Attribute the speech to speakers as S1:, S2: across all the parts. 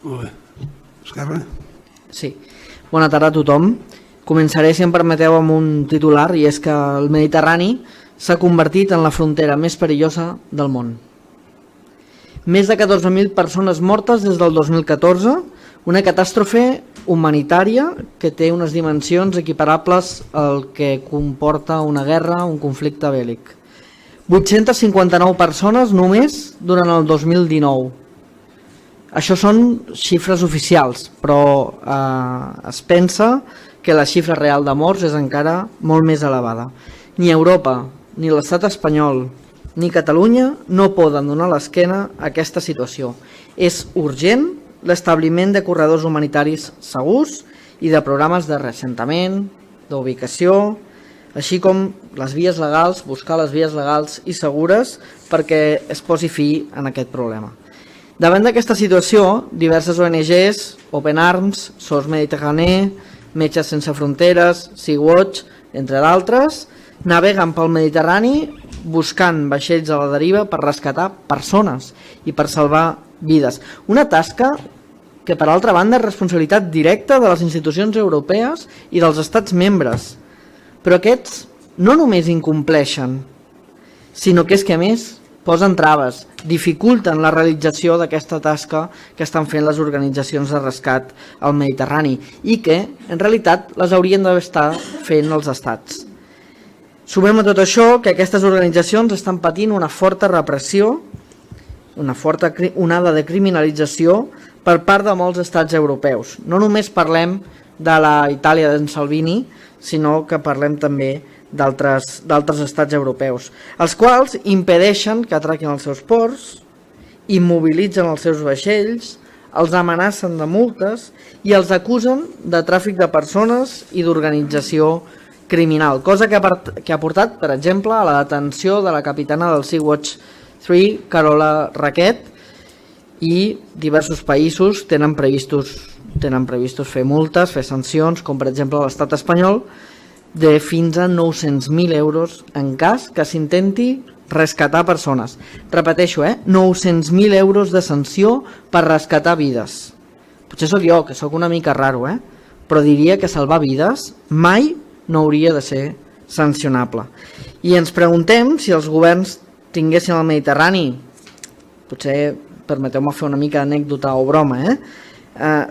S1: Molt bé. Esquerra?
S2: Sí. Bona tarda a tothom. Començaré, si em permeteu, amb un titular, i és que el Mediterrani s'ha convertit en la frontera més perillosa del món. Més de 14.000 persones mortes des del 2014, una catàstrofe humanitària que té unes dimensions equiparables al que comporta una guerra, un conflicte bèl·lic. 859 persones només durant el 2019. Això són xifres oficials, però es pensa que la xifra real de morts és encara molt més elevada. Ni Europa, ni l'estat espanyol, ni Catalunya no poden donar l'esquena a aquesta situació. És urgent l'establiment de corredors humanitaris segurs i de programes de reassentament, d'ubicació, així com les vies legals, buscar les vies legals i segures perquè es posi fi en aquest problema. Davant d'aquesta situació, diverses ONGs, Open Arms, SOS Mediterrani, Metges Sense Fronteres, Sea-Watch, entre d'altres, naveguen pel Mediterrani buscant vaixells a la deriva per rescatar persones i per salvar vides. Una tasca que, per altra banda, és responsabilitat directa de les institucions europees i dels estats membres. Però aquests no només incompleixen, sinó que és que, a més, posen traves, dificulten la realització d'aquesta tasca que estan fent les organitzacions de rescat al Mediterrani i que, en realitat, les haurien d'estar fent els estats. Sumem a tot això que aquestes organitzacions estan patint una forta repressió, una forta onada de criminalització per part de molts estats europeus. No només parlem de la Itàlia d'en Salvini, sinó que parlem també d'altres estats europeus, els quals impedeixen que atraquin els seus ports, immobilitzen els seus vaixells, els amenacen de multes i els acusen de tràfic de persones i d'organització criminal, cosa que ha portat, per exemple, a la detenció de la capitana del Sea-Watch 3, Carola Racket, i diversos països tenen previstos fer multes, fer sancions, com per exemple l'estat espanyol, de fins a 900.000 euros en cas que s'intenti rescatar persones. Repeteixo, 900.000 euros de sanció per rescatar vides. Potser sóc jo, que sóc una mica raro, però diria que salvar vides mai no hauria de ser sancionable. I ens preguntem si els governs tinguessin el Mediterrani, potser permeteu-me fer una mica d'anècdota o broma,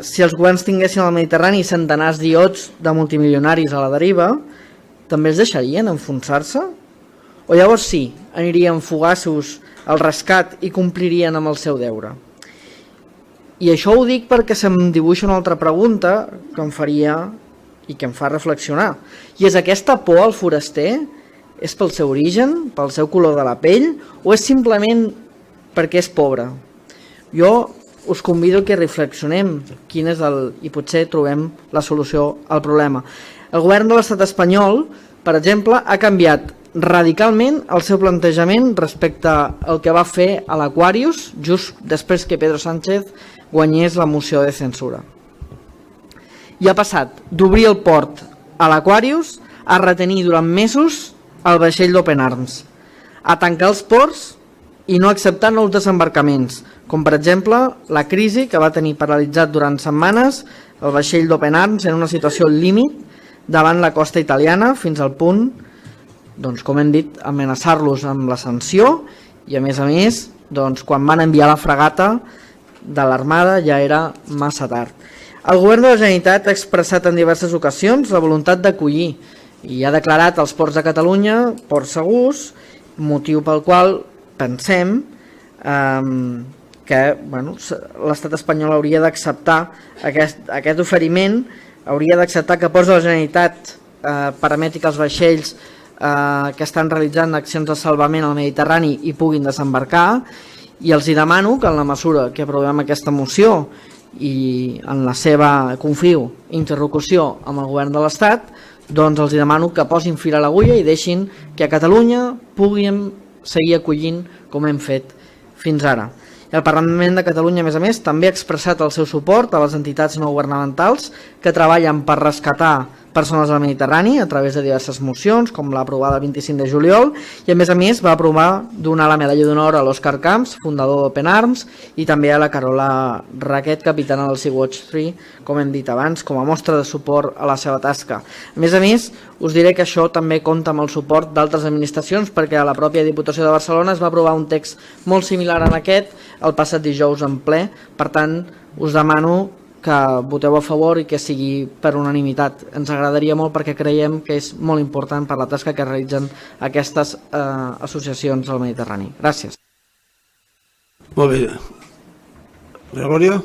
S2: si els governs tinguessin al Mediterrani centenars d'iots de multimilionaris a la deriva, també els deixarien enfonsar-se? O llavors sí, anirien fugassos al rescat i complirien amb el seu deure? I això ho dic perquè se'm dibuixa una altra pregunta que em faria i que em fa reflexionar. I és aquesta por al foraster? És pel seu origen, pel seu color de la pell, o és simplement perquè és pobre? Jo us convido que reflexionem quin és i potser trobem la solució al problema. El govern de l'estat espanyol, per exemple, ha canviat radicalment el seu plantejament respecte al que va fer a l'Aquarius just després que Pedro Sánchez guanyés la moció de censura. I ha passat d'obrir el port a l'Aquarius a retenir durant mesos el vaixell d'Open Arms, a tancar els ports i no acceptar nous desembarcaments, com per exemple la crisi que va tenir paralitzat durant setmanes el vaixell d'Open Arms en una situació límit davant la costa italiana fins al punt, doncs, com hem dit, amenaçar-los amb la sanció i a més, quan van enviar la fregata de l'Armada ja era massa tard. El govern de la Generalitat ha expressat en diverses ocasions la voluntat d'acollir i ha declarat els ports de Catalunya ports segurs, motiu pel qual pensem que l'estat espanyol hauria d'acceptar aquest oferiment, hauria d'acceptar que ports de la Generalitat permeti que els vaixells que estan realitzant accions de salvament al Mediterrani hi puguin desembarcar, i els demano que en la mesura que aprovem aquesta moció i en la seva, confio, interlocució amb el govern de l'Estat, doncs els demano que posin fil a l'agulla i deixin que a Catalunya puguin seguir acollint com hem fet fins ara. El Parlament de Catalunya, a més, també ha expressat el seu suport a les entitats no governamentals que treballen per rescatar persones del Mediterrani a través de diverses mocions, com l'aprovada el 25 de juliol, i a més va aprovar donar la medalla d'honor a l'Òscar Camps, fundador d'Open Arms, i també a la Carola Raquet, capitana del Sea-Watch 3, com hem dit abans, com a mostra de suport a la seva tasca. A més, us diré que això també compta amb el suport d'altres administracions, perquè a la pròpia Diputació de Barcelona es va aprovar un text molt similar a aquest el passat dijous en ple. Per tant, us demano que voteu a favor i que sigui per unanimitat. Ens agradaria molt perquè creiem que és molt important per la tasca que realitzen aquestes associacions al Mediterrani. Gràcies.
S1: Molt bé. Glòria?